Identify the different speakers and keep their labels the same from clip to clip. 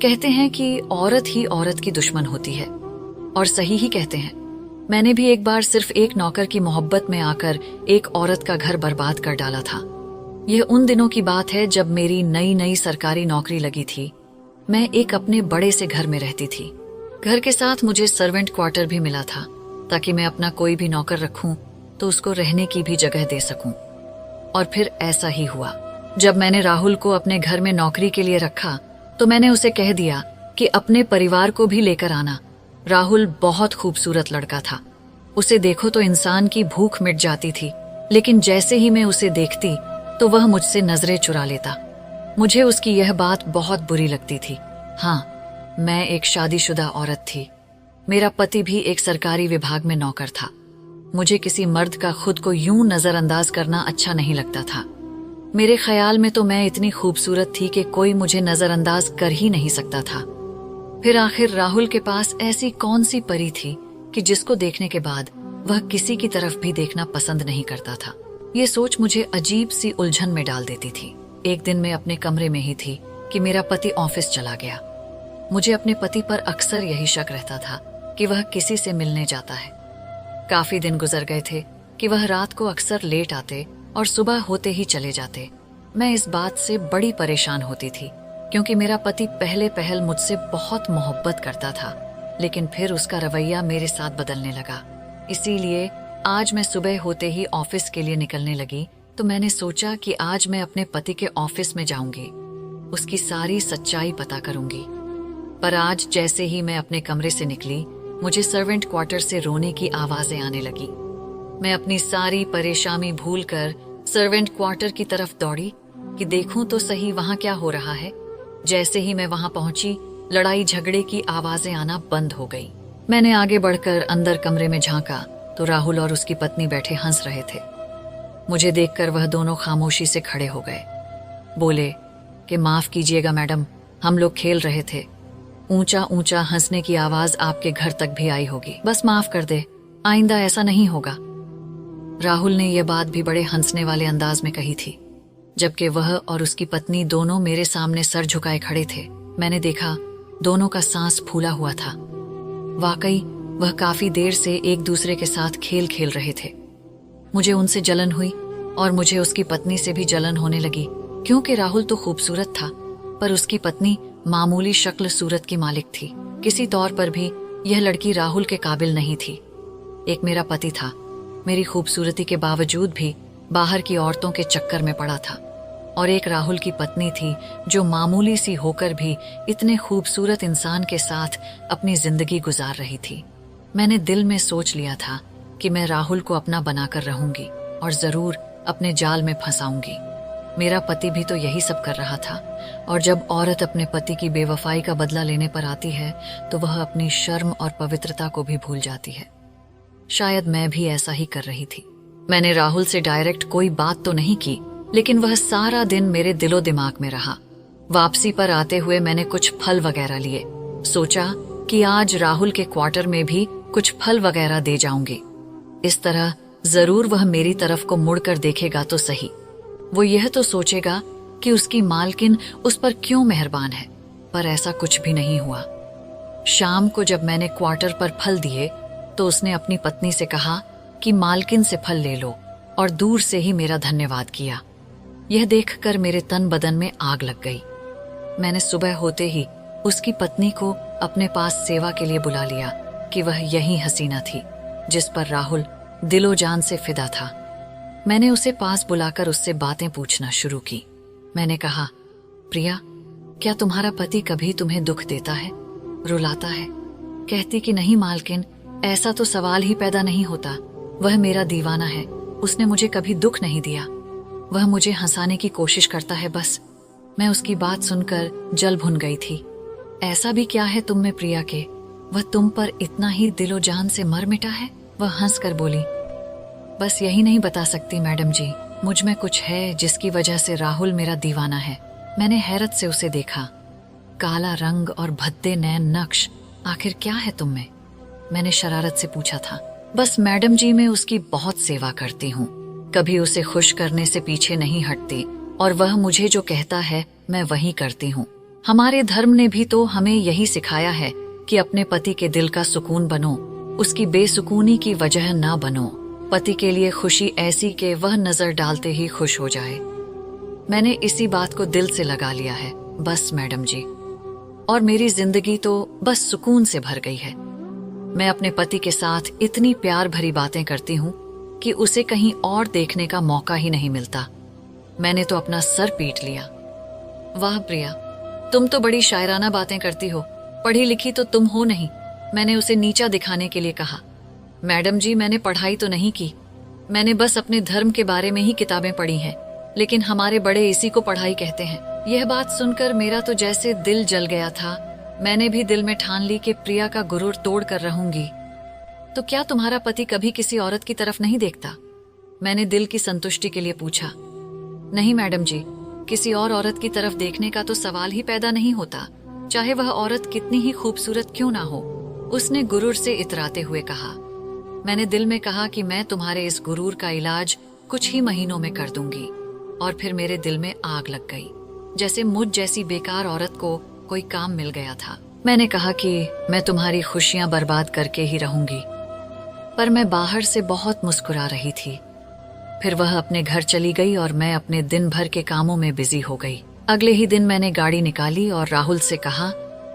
Speaker 1: कहते हैं कि औरत ही औरत की दुश्मन होती है, और सही ही कहते हैं। मैंने भी एक बार सिर्फ एक नौकर की मोहब्बत में आकर एक औरत का घर बर्बाद कर डाला था। यह उन दिनों की बात है जब मेरी नई नई सरकारी नौकरी लगी थी। मैं एक अपने बड़े से घर में रहती थी। घर के साथ मुझे सर्वेंट क्वार्टर भी मिला था, ताकि मैं अपना कोई भी नौकर रखूं तो उसको रहने की भी जगह दे सकूं। और फिर ऐसा ही हुआ। जब मैंने राहुल को अपने घर में नौकरी के लिए रखा तो मैंने उसे कह दिया कि अपने परिवार को भी लेकर आना। राहुल बहुत खूबसूरत लड़का था। उसे देखो तो इंसान की भूख मिट जाती थी, लेकिन जैसे ही मैं उसे देखती तो वह मुझसे नजरें चुरा लेता। मुझे उसकी यह बात बहुत बुरी लगती थी। हाँ, मैं एक शादीशुदा औरत थी। मेरा पति भी एक सरकारी विभाग में नौकर था। मुझे किसी मर्द का खुद को यूं नजरअंदाज करना अच्छा नहीं लगता था। मेरे ख्याल में तो मैं इतनी खूबसूरत थी कि कोई मुझे नजरअंदाज कर ही नहीं सकता था। फिर आखिर राहुल के पास ऐसी कौन सी परी थी कि जिसको देखने के बाद वह किसी की तरफ भी देखना पसंद नहीं करता था। ये सोच मुझे अजीब सी उलझन में डाल देती थी। एक दिन मैं अपने कमरे में ही थी कि मेरा पति ऑफिस चला गया। मुझे अपने पति पर अक्सर यही शक रहता था कि वह किसी से मिलने जाता है। काफी दिन गुजर गए थे कि वह रात को अक्सर लेट आते और सुबह होते ही चले जाते। मैं इस बात से बड़ी परेशान होती थी, क्योंकि मेरा पति पहले पहल मुझसे बहुत मोहब्बत करता था, लेकिन फिर उसका रवैया मेरे साथ बदलने लगा। इसीलिए आज मैं सुबह होते ही ऑफिस के लिए निकलने लगी तो मैंने सोचा कि आज मैं अपने पति के ऑफिस में जाऊंगी, उसकी सारी सच्चाई पता करूंगी। पर आज जैसे ही मैं अपने कमरे से निकली, मुझे सर्वेंट क्वार्टर से रोने की आवाजें आने लगी। मैं अपनी सारी परेशानी भूलकर सर्वेंट क्वार्टर की तरफ दौड़ी कि देखूं तो सही वहां क्या हो रहा है। जैसे ही मैं वहां पहुंची, लड़ाई झगड़े की आवाजें आना बंद हो गई। मैंने आगे बढ़कर अंदर कमरे में झांका तो राहुल और उसकी पत्नी बैठे हंस रहे थे। मुझे देखकर वह दोनों खामोशी से खड़े हो गए। बोले कि माफ कीजिएगा मैडम, हम लोग खेल रहे थे। ऊंचा ऊंचा हंसने की आवाज आपके घर तक भी आई होगी। बस माफ कर दे, आइंदा ऐसा नहीं होगा। राहुल ने यह बात भी बड़े हंसने वाले अंदाज में कही थी, जबकि वह और उसकी पत्नी दोनों मेरे सामने सर झुकाए खड़े थे। मैंने देखा दोनों का सांस फूला हुआ था। वाकई वह काफी देर से एक दूसरे के साथ खेल खेल रहे थे। मुझे उनसे जलन हुई और मुझे उसकी पत्नी से भी जलन होने लगी, क्योंकि राहुल तो खूबसूरत था, पर उसकी पत्नी मामूली शक्ल सूरत की मालिक थी। किसी तौर पर भी यह लड़की राहुल के काबिल नहीं थी। एक मेरा पति था, मेरी खूबसूरती के बावजूद भी बाहर की औरतों के चक्कर में पड़ा था, और एक राहुल की पत्नी थी जो मामूली सी होकर भी इतने खूबसूरत इंसान के साथ अपनी जिंदगी गुजार रही थी। मैंने दिल में सोच लिया था कि मैं राहुल को अपना बनाकर रहूंगी और जरूर अपने जाल में फंसाऊंगी। मेरा पति भी तो यही सब कर रहा था, और जब औरत अपने पति की बेवफाई का बदला लेने पर आती है तो वह अपनी शर्म और पवित्रता को भी भूल जाती है। शायद मैं भी ऐसा ही कर रही थी। मैंने राहुल से डायरेक्ट कोई बात तो नहीं की, लेकिन वह सारा दिन मेरे दिलो दिमाग में रहा। वापसी पर आते हुए मैंने कुछ फल वगैरह लिए। सोचा कि आज राहुल के क्वार्टर में भी कुछ फल वगैरह दे जाऊंगी। इस तरह जरूर वह मेरी तरफ को मुड़कर देखेगा तो सही। वो यह तो सोचेगा कि उसकी मालकिन उस पर क्यों मेहरबान है, पर ऐसा कुछ भी नहीं हुआ। शाम को जब मैंने क्वार्टर पर फल दिए तो उसने अपनी पत्नी से कहा कि मालकिन से फल ले लो, और दूर से ही मेरा धन्यवाद किया। यह देखकर मेरे तन बदन में आग लग गई। मैंने सुबह होते ही उसकी पत्नी को अपने पास सेवा के लिए बुला लिया कि वह यही हसीना थी जिस पर राहुल दिलो जान से फिदा था। मैंने उसे पास बुलाकर उससे बातें पूछना शुरू की। मैंने कहा, प्रिया, क्या तुम्हारा पति कभी तुम्हें दुख देता है, रुलाता है? कहती कि नहीं मालकिन, ऐसा तो सवाल ही पैदा नहीं होता। वह मेरा दीवाना है, उसने मुझे कभी दुख नहीं दिया। वह मुझे हंसाने की कोशिश करता है बस। मैं उसकी बात सुनकर जल भुन गई थी। ऐसा भी क्या है तुम में प्रिया के, वह तुम पर इतना ही दिलो जान से मर मिटा है? वह हंसकर बोली, बस यही नहीं बता सकती मैडम जी, मुझ में कुछ है जिसकी वजह से राहुल मेरा दीवाना है। मैंने हैरत से उसे देखा। काला रंग और भद्दे नैन नक्श, आखिर क्या है तुम में? मैंने शरारत से पूछा था। बस मैडम जी, मैं उसकी बहुत सेवा करती हूँ, कभी उसे खुश करने से पीछे नहीं हटती, और वह मुझे जो कहता है मैं वही करती हूँ। हमारे धर्म ने भी तो हमें यही सिखाया है कि अपने पति के दिल का सुकून बनो, उसकी बेसुकूनी की वजह ना बनो। पति के लिए खुशी ऐसी कि वह नजर डालते ही खुश हो जाए। मैंने इसी बात को दिल से लगा लिया है बस मैडम जी, और मेरी जिंदगी तो बस सुकून से भर गई है। मैं अपने पति के साथ इतनी प्यार भरी बातें करती हूँ कि उसे कहीं और देखने का मौका ही नहीं मिलता। मैंने तो अपना सर पीट लिया। वाह प्रिया, तुम तो बड़ी शायराना बातें करती हो, पढ़ी लिखी तो तुम हो नहीं, मैंने उसे नीचा दिखाने के लिए कहा। मैडम जी, मैंने पढ़ाई तो नहीं की, मैंने बस अपने धर्म के बारे में ही किताबें पढ़ी हैं, लेकिन हमारे बड़े इसी को पढ़ाई कहते हैं। यह बात सुनकर मेरा तो जैसे दिल जल गया था। मैंने भी दिल में ठान ली कि प्रिया का गुरूर तोड़ कर रहूंगी। तो क्या तुम्हारा पति कभी किसी औरत की तरफ नहीं देखता? मैंने दिल की संतुष्टि के लिए पूछा। नहीं मैडम जी, किसी और औरत की तरफ देखने का तो सवाल ही पैदा नहीं होता, चाहे वह औरत कितनी ही खूबसूरत क्यों ना हो, उसने गुरूर से इतराते हुए कहा। मैंने दिल में कहा कि मैं तुम्हारे इस गुरूर का इलाज कुछ ही महीनों में कर दूंगी। और फिर मेरे दिल में आग लग गई, जैसे मुझ जैसी बेकार औरत को कोई काम मिल गया था। मैंने कहा कि मैं तुम्हारी खुशियां बर्बाद करके ही रहूंगी, पर मैं बाहर से बहुत मुस्कुरा रही थी। फिर वह अपने घर चली गई और मैं अपने दिन भर के कामों में बिजी हो गई। अगले ही दिन मैंने गाड़ी निकाली और राहुल से कहा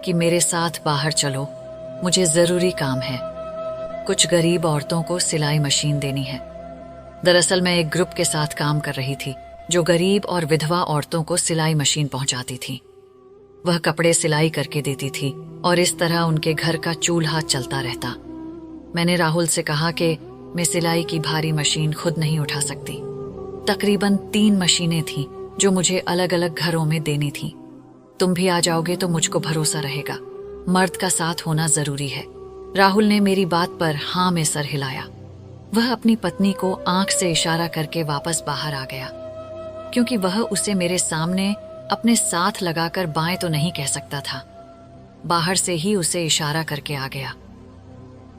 Speaker 1: कि मेरे साथ बाहर चलो, मुझे जरूरी काम है। कुछ गरीब औरतों को सिलाई मशीन देनी है। दरअसल मैं एक ग्रुप के साथ काम कर रही थी जो गरीब और विधवा औरतों को सिलाई मशीन पहुंचाती थी। वह कपड़े सिलाई करके देती थी और इस तरह उनके घर का चूल्हा चलता रहता। मैंने राहुल से कहा कि मैं सिलाई की भारी मशीन खुद नहीं उठा सकती। तकरीबन 3 मशीनें थीं जो मुझे अलग अलग घरों में देनी थीं। तुम भी आ जाओगे तो मुझको भरोसा रहेगा, मर्द का साथ होना जरूरी है। राहुल ने मेरी बात पर हाँ में सर हिलाया। वह अपनी पत्नी को आंख से इशारा करके वापस बाहर आ गया, क्योंकि वह उसे मेरे सामने अपने साथ लगाकर बाएं तो नहीं कह सकता था। बाहर से ही उसे इशारा करके आ गया।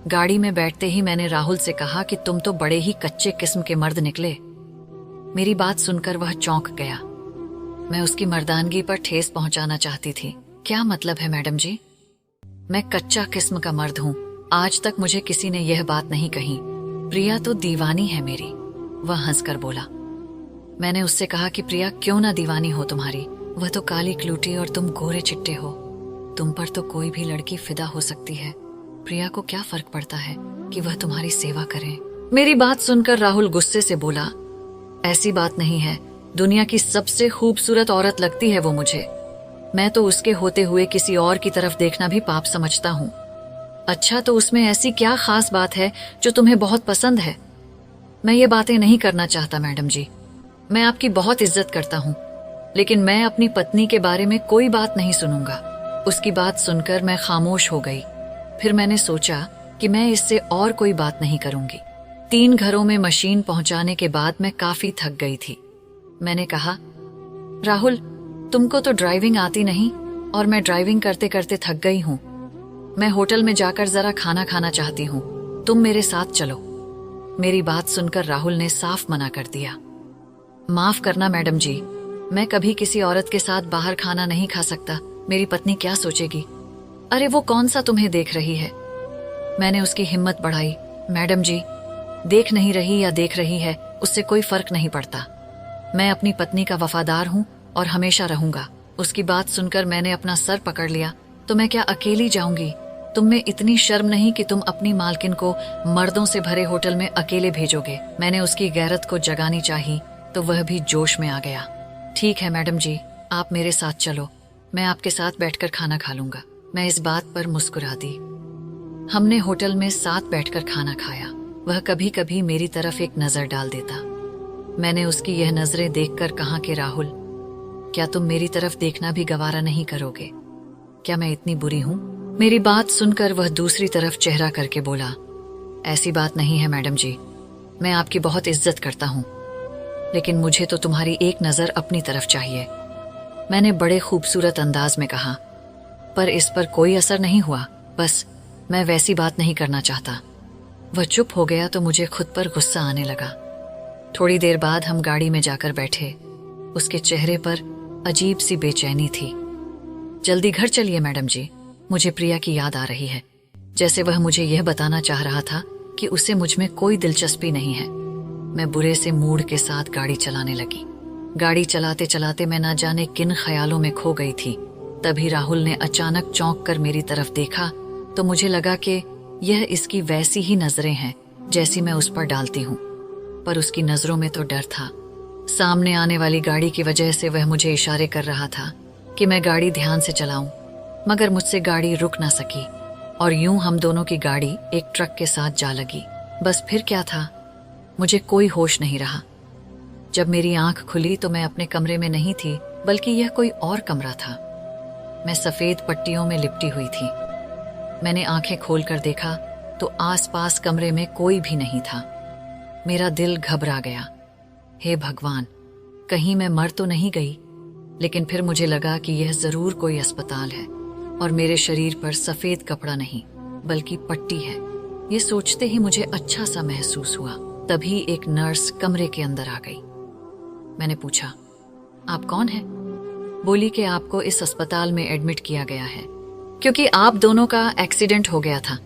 Speaker 1: गाड़ी में बैठते ही मैंने राहुल से कहा कि तुम तो बड़े ही कच्चे किस्म के मर्द निकले। मेरी बात सुनकर वह चौंक गया। मैं उसकी मर्दानगी पर ठेस पहुंचाना चाहती थी। क्या मतलब है मैडम जी? मैं कच्चा किस्म का मर्द हूँ? आज तक मुझे किसी ने यह बात नहीं कही। प्रिया तो दीवानी है मेरी, वह हंसकर बोला। मैंने उससे कहा कि प्रिया क्यों ना दीवानी हो तुम्हारी, वह तो काली क्लूटी और तुम गोरे चिट्टे हो। तुम पर तो कोई भी लड़की फिदा हो सकती है। प्रिया को क्या फर्क पड़ता है कि वह तुम्हारी सेवा करे? मेरी बात सुनकर राहुल गुस्से से बोला, ऐसी बात नहीं है, दुनिया की सबसे खूबसूरत औरत लगती है वो मुझे। मैं तो उसके होते हुए किसी और की तरफ देखना भी पाप समझता हूँ। अच्छा, तो उसमें ऐसी क्या खास बात है जो तुम्हें बहुत पसंद है? मैं ये बातें नहीं करना चाहता मैडम जी। मैं आपकी बहुत इज्जत करता हूँ, लेकिन मैं अपनी पत्नी के बारे में कोई बात नहीं सुनूंगा। उसकी बात सुनकर मैं खामोश हो गई। फिर मैंने सोचा कि मैं इससे और कोई बात नहीं करूंगी। 3 घरों में मशीन पहुंचाने के बाद मैं काफी थक गई थी। मैंने कहा, राहुल, तुमको तो ड्राइविंग आती नहीं और मैं ड्राइविंग करते करते थक गई हूँ। मैं होटल में जाकर जरा खाना खाना चाहती हूँ, तुम मेरे साथ चलो। मेरी बात सुनकर राहुल ने साफ मना कर दिया। माफ करना मैडम जी, मैं कभी किसी औरत के साथ बाहर खाना नहीं खा सकता। मेरी पत्नी क्या सोचेगी? अरे वो कौन सा तुम्हें देख रही है? मैंने उसकी हिम्मत बढ़ाई। मैडम जी, देख नहीं रही या देख रही है उससे कोई फर्क नहीं पड़ता। मैं अपनी पत्नी का वफादार हूँ और हमेशा रहूंगा। उसकी बात सुनकर मैंने अपना सर पकड़ लिया। तो मैं क्या अकेली जाऊंगी? तुम में इतनी शर्म नहीं कि तुम अपनी मालकिन को मर्दों से भरे होटल में अकेले भेजोगे? मैंने उसकी गैरत को जगानी चाही तो वह भी जोश में आ गया। ठीक है मैडम जी, आप मेरे साथ चलो, मैं आपके साथ बैठकर खाना खा लूंगा। मैं इस बात पर मुस्कुरा दी। हमने होटल में साथ बैठकर खाना खाया। वह कभी कभी मेरी तरफ एक नजर डाल देता। मैंने उसकी यह नजरें देखकर कहा कि राहुल, क्या तुम मेरी तरफ देखना भी गवारा नहीं करोगे? क्या मैं इतनी बुरी हूँ? मेरी बात सुनकर वह दूसरी तरफ चेहरा करके बोला, ऐसी बात नहीं है मैडम जी, मैं आपकी बहुत इज्जत करता हूँ, लेकिन मुझे तो तुम्हारी एक नजर अपनी तरफ चाहिए। मैंने बड़े खूबसूरत अंदाज में कहा, पर इस पर कोई असर नहीं हुआ। बस मैं वैसी बात नहीं करना चाहता। वह चुप हो गया तो मुझे खुद पर गुस्सा आने लगा। थोड़ी देर बाद हम गाड़ी में जाकर बैठे। उसके चेहरे पर अजीब सी बेचैनी थी। जल्दी घर चलिए मैडम जी, मुझे प्रिया की याद आ रही है। जैसे वह मुझे यह बताना चाह रहा था कि उसे मुझ में कोई दिलचस्पी नहीं है। मैं बुरे से मूड के साथ गाड़ी चलाने लगी। गाड़ी चलाते चलाते मैं न जाने किन ख्यालों में खो गई थी। तभी राहुल ने अचानक चौंक कर मेरी तरफ देखा तो मुझे लगा कि यह इसकी वैसी ही नजरें हैं जैसी मैं उस पर डालती हूँ, पर उसकी नजरों में तो डर था। सामने आने वाली गाड़ी की वजह से वह मुझे इशारे कर रहा था कि मैं गाड़ी ध्यान से चलाऊं, मगर मुझसे गाड़ी रुक ना सकी और यूं हम दोनों की गाड़ी एक ट्रक के साथ जा लगी। बस फिर क्या था, मुझे कोई होश नहीं रहा। जब मेरी आंख खुली तो मैं अपने कमरे में नहीं थी, बल्कि यह कोई और कमरा था। मैं सफेद पट्टियों में लिपटी हुई थी। मैंने आंखें खोलकर देखा तो आसपास कमरे में कोई भी नहीं था। मेरा दिल घबरा गया। हे भगवान, कहीं मैं मर तो नहीं गई। लेकिन फिर मुझे लगा कि यह जरूर कोई अस्पताल है और मेरे शरीर पर सफेद कपड़ा नहीं बल्कि पट्टी है। ये सोचते ही मुझे अच्छा सा महसूस हुआ। तभी एक नर्स कमरे के अंदर आ गई। मैंने पूछा, आप कौन हैं? बोली कि आपको इस अस्पताल में एडमिट किया गया है क्योंकि आप दोनों का एक्सीडेंट हो गया था।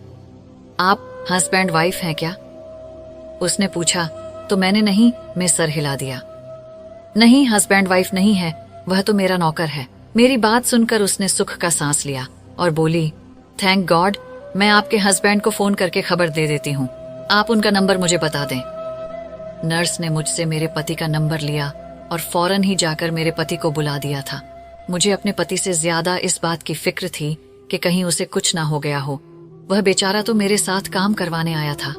Speaker 1: आप हस्बैंड वाइफ हैं क्या? उसने पूछा तो मैंने नहीं में सर हिला दिया। नहीं, हस्बैंड वाइफ नहीं है, वह तो मेरा नौकर है। मेरी बात सुनकर उसने सुख का सांस लिया और बोली, थैंक गॉड, मैं आपके हस्बैंड को फोन करके खबर दे देती हूँ। आप उनका नंबर मुझे बता दें। नर्स ने मुझसे मेरे पति का नंबर लिया और फौरन ही जाकर मेरे पति को बुला दिया था। मुझे अपने पति से ज्यादा इस बात की फिक्र थी कि कहीं उसे कुछ ना हो गया हो। वह बेचारा तो मेरे साथ काम करवाने आया था।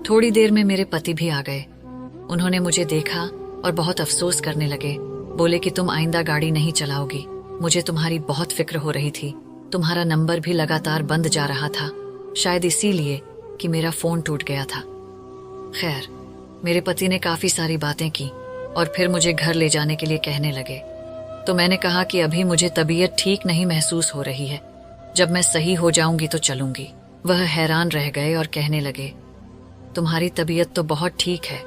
Speaker 1: थोड़ी देर में मेरे पति भी आ गए। उन्होंने मुझे देखा और बहुत अफसोस करने लगे। बोले कि तुम आइंदा गाड़ी नहीं चलाओगी। मुझे तुम्हारी बहुत फिक्र हो रही थी। तुम्हारा नंबर भी लगातार बंद जा रहा था, शायद इसीलिए कि मेरा फोन टूट गया था। खैर, मेरे पति ने काफी सारी बातें की और फिर मुझे घर ले जाने के लिए कहने लगे। तो मैंने कहा कि अभी मुझे तबीयत ठीक नहीं महसूस हो रही है, जब मैं सही हो जाऊंगी तो चलूंगी। वह हैरान रह गए और कहने लगे, तुम्हारी तबीयत तो बहुत ठीक है,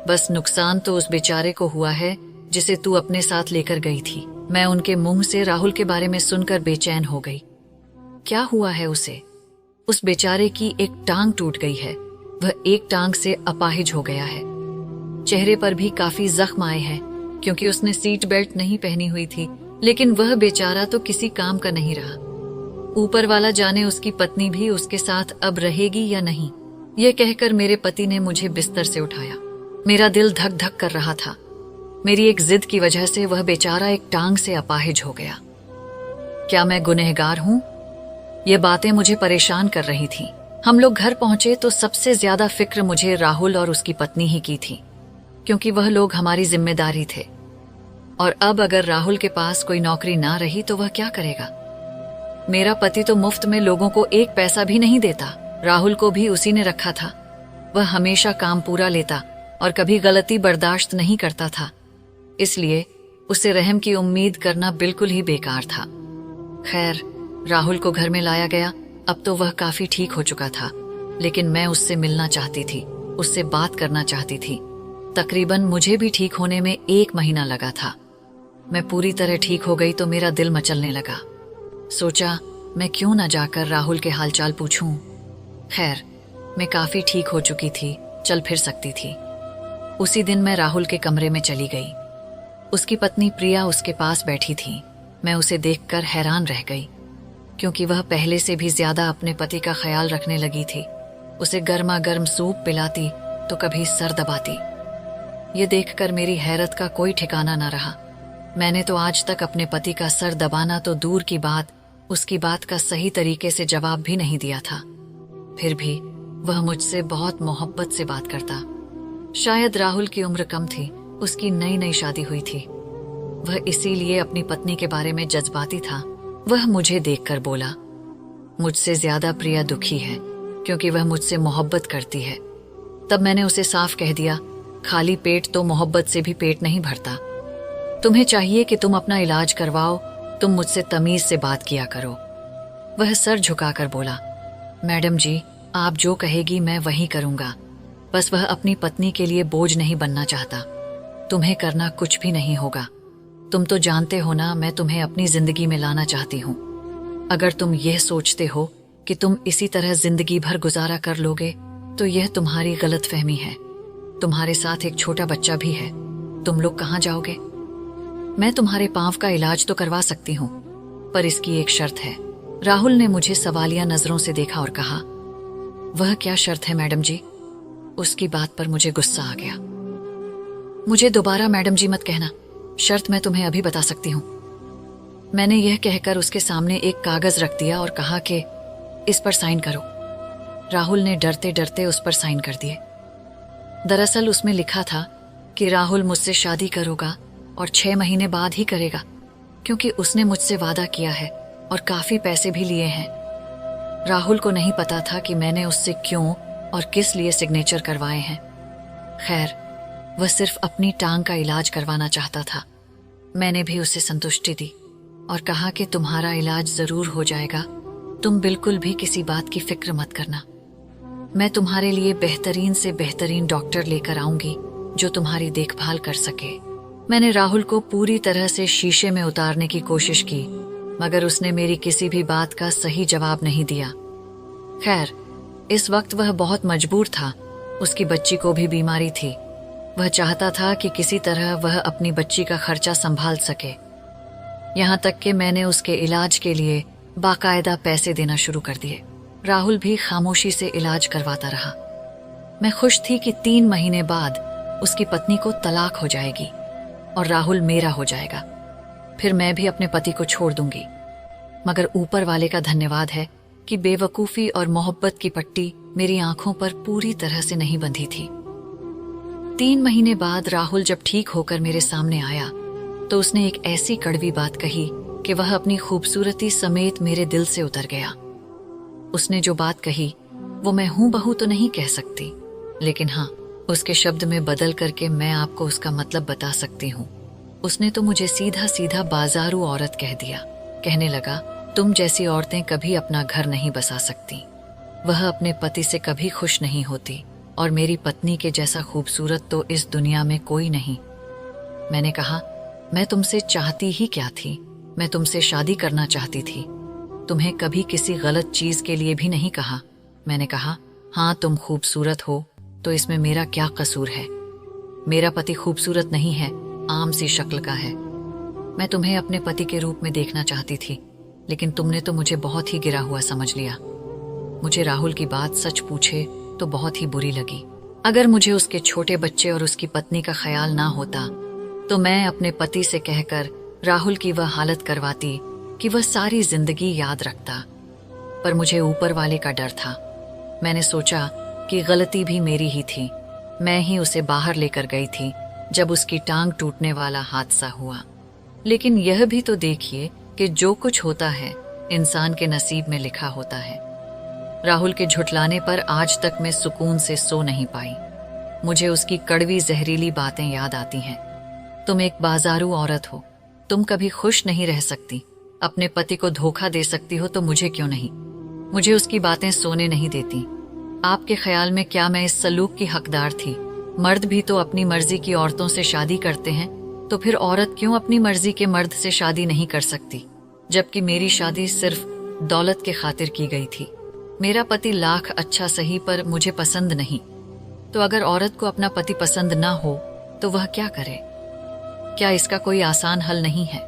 Speaker 1: बस नुकसान तो उस बेचारे को हुआ है जिसे तू अपने साथ लेकर गई थी। मैं उनके मुंह से राहुल के बारे में सुनकर बेचैन हो गई। क्या हुआ है उसे? उस बेचारे की एक टांग टूट गई है। वह एक टांग से अपाहिज हो गया है। चेहरे पर भी काफी जख्म आए हैं क्योंकि उसने सीट बेल्ट नहीं पहनी हुई थी। लेकिन वह बेचारा तो किसी काम का नहीं रहा। ऊपर वाला जाने उसकी पत्नी भी उसके साथ अब रहेगी या नहीं। यह कहकर मेरे पति ने मुझे बिस्तर से उठाया। मेरा दिल धक धक कर रहा था। मेरी एक जिद की वजह से वह बेचारा एक टांग से अपाहिज हो गया। क्या मैं गुनहगार हूँ? ये बातें मुझे परेशान कर रही थीं। हम लोग घर पहुंचे तो सबसे ज्यादा फिक्र मुझे राहुल और उसकी पत्नी ही की थी, क्योंकि वह लोग हमारी जिम्मेदारी थे। और अब अगर राहुल के पास कोई नौकरी ना रही तो वह क्या करेगा? मेरा पति तो मुफ्त में लोगों को एक पैसा भी नहीं देता। राहुल को भी उसी ने रखा था। वह हमेशा काम पूरा लेता और कभी गलती बर्दाश्त नहीं करता था, इसलिए उसे रहम की उम्मीद करना बिल्कुल ही बेकार था। खैर, राहुल को घर में लाया गया। अब तो वह काफी ठीक हो चुका था, लेकिन मैं उससे मिलना चाहती थी, उससे बात करना चाहती थी। तकरीबन मुझे भी ठीक होने में 1 महीना लगा था। मैं पूरी तरह ठीक हो गई तो मेरा दिल मचलने लगा। सोचा मैं क्यों न जाकर राहुल के हालचाल पूछूं। खैर, मैं काफी ठीक हो चुकी थी, चल फिर सकती थी। उसी दिन मैं राहुल के कमरे में चली गई। उसकी पत्नी प्रिया उसके पास बैठी थी। मैं उसे देखकर हैरान रह गई, क्योंकि वह पहले से भी ज्यादा अपने पति का ख्याल रखने लगी थी। उसे गर्मा गर्म सूप पिलाती तो कभी सर दबाती। ये देखकर मेरी हैरत का कोई ठिकाना न रहा। मैंने तो आज तक अपने पति का सर दबाना तो दूर की बात, उसकी बात का सही तरीके से जवाब भी नहीं दिया था। फिर भी वह मुझसे बहुत मोहब्बत से बात करता। शायद राहुल की उम्र कम थी, उसकी नई नई शादी हुई थी। वह इसीलिए अपनी पत्नी के बारे में जज्बाती था। वह मुझे देखकर बोला, मुझसे ज्यादा प्रिया दुखी है क्योंकि वह मुझसे मोहब्बत करती है। तब मैंने उसे साफ कह दिया, खाली पेट तो मोहब्बत से भी पेट नहीं भरता। तुम्हें चाहिए कि तुम अपना इलाज करवाओ, तुम मुझसे तमीज से बात किया करो। वह सर झुकाकर बोला, मैडम जी, आप जो कहेगी मैं वही करूंगा। बस वह अपनी पत्नी के लिए बोझ नहीं बनना चाहता। तुम्हें करना कुछ भी नहीं होगा। तुम तो जानते हो ना, मैं तुम्हें अपनी जिंदगी में लाना चाहती हूँ। अगर तुम यह सोचते हो कि तुम इसी तरह जिंदगी भर गुजारा कर लोगे तो यह तुम्हारी गलतफहमी है। तुम्हारे साथ एक छोटा बच्चा भी है। तुम लोग कहाँ जाओगे? मैं तुम्हारे पांव का इलाज तो करवा सकती हूँ, पर इसकी एक शर्त है। राहुल ने मुझे सवालिया नजरों से देखा और कहा, वह क्या शर्त है मैडम जी? उसकी बात पर मुझे गुस्सा आ गया। मुझे दोबारा मैडम जी मत कहना। शर्त मैं तुम्हें अभी बता सकती हूँ। मैंने यह कहकर उसके सामने एक कागज रख दिया और कहा कि इस पर साइन करो। राहुल ने डरते डरते उस पर साइन कर दिए। दरअसल उसमें लिखा था कि राहुल मुझसे शादी करेगा और 6 महीने बाद ही करेगा, क्योंकि उसने मुझसे वादा किया है और काफी पैसे भी लिए हैं। राहुल को नहीं पता था कि मैंने उससे क्यों और किस लिए सिग्नेचर करवाए हैं। खैर, वह सिर्फ अपनी टांग का इलाज करवाना चाहता था। मैंने भी उसे संतुष्टि दी और कहा कि तुम्हारा इलाज जरूर हो जाएगा, तुम बिल्कुल भी किसी बात की फिक्र मत करना। मैं तुम्हारे लिए बेहतरीन से बेहतरीन डॉक्टर लेकर आऊंगी जो तुम्हारी देखभाल कर सके। मैंने राहुल को पूरी तरह से शीशे में उतारने की कोशिश की, मगर उसने मेरी किसी भी बात का सही जवाब नहीं दिया। खैर, इस वक्त वह बहुत मजबूर था। उसकी बच्ची को भी बीमारी थी। वह चाहता था कि किसी तरह वह अपनी बच्ची का खर्चा संभाल सके। यहाँ तक कि मैंने उसके इलाज के लिए बाकायदा पैसे देना शुरू कर दिए। राहुल भी खामोशी से इलाज करवाता रहा। मैं खुश थी कि 3 महीने बाद उसकी पत्नी को तलाक हो जाएगी और राहुल मेरा हो जाएगा। फिर मैं भी अपने पति को छोड़ दूंगी। मगर ऊपर वाले का धन्यवाद है कि बेवकूफी और मोहब्बत की पट्टी मेरी आंखों पर पूरी तरह से नहीं बंधी थी। 3 महीने बाद राहुल जब ठीक होकर मेरे सामने आया तो उसने एक ऐसी कड़वी बात कही कि वह अपनी खूबसूरती समेत मेरे दिल से उतर गया। उसने जो बात कही वो मैं हूं बहू तो नहीं कह सकती, लेकिन हाँ, उसके शब्द में बदल करके मैं आपको उसका मतलब बता सकती हूँ। उसने तो मुझे सीधा सीधा बाजारू औरत कह दिया। कहने लगा, तुम जैसी औरतें कभी अपना घर नहीं बसा सकती। वह अपने पति से कभी खुश नहीं होती और मेरी पत्नी के जैसा खूबसूरत तो इस दुनिया में कोई नहीं। मैंने कहा, मैं तुमसे चाहती ही क्या थी? मैं तुमसे शादी करना चाहती थी। तुम्हें कभी किसी गलत चीज के लिए भी नहीं कहा। मैंने कहा, हाँ तुम खूबसूरत हो तो इसमें मेरा क्या कसूर है? मेरा पति खूबसूरत नहीं है, आम सी शक्ल का है। मैं तुम्हें अपने पति के रूप में देखना चाहती थी, लेकिन तुमने तो मुझे बहुत ही गिरा हुआ समझ लिया। मुझे राहुल की बात सच पूछे तो बहुत ही बुरी लगी। अगर मुझे उसके छोटे बच्चे और उसकी पत्नी का ख्याल ना होता तो मैं अपने पति से कहकर राहुल की वह हालत करवाती कि वह सारी जिंदगी याद रखता। पर मुझे ऊपर वाले का डर था। मैंने सोचा कि गलती भी मेरी ही थी। मैं ही उसे बाहर लेकर गई थी जब उसकी टांग टूटने वाला हादसा हुआ। लेकिन यह भी तो देखिए कि जो कुछ होता है इंसान के नसीब में लिखा होता है। राहुल के झुठलाने पर आज तक मैं सुकून से सो नहीं पाई। मुझे उसकी कड़वी जहरीली बातें याद आती हैं। तुम एक बाजारू औरत हो, तुम कभी खुश नहीं रह सकती। अपने पति को धोखा दे सकती हो तो मुझे क्यों नहीं? मुझे उसकी बातें सोने नहीं देती। आपके ख्याल में क्या मैं इस सलूक की हकदार थी? मर्द भी तो अपनी मर्जी की औरतों से शादी करते हैं, तो फिर औरत क्यों अपनी मर्जी के मर्द से शादी नहीं कर सकती? जबकि मेरी शादी सिर्फ दौलत के खातिर की गई थी। मेरा पति लाख अच्छा सही, पर मुझे पसंद नहीं। तो अगर औरत को अपना पति पसंद ना हो तो वह क्या करे? क्या इसका कोई आसान हल नहीं है?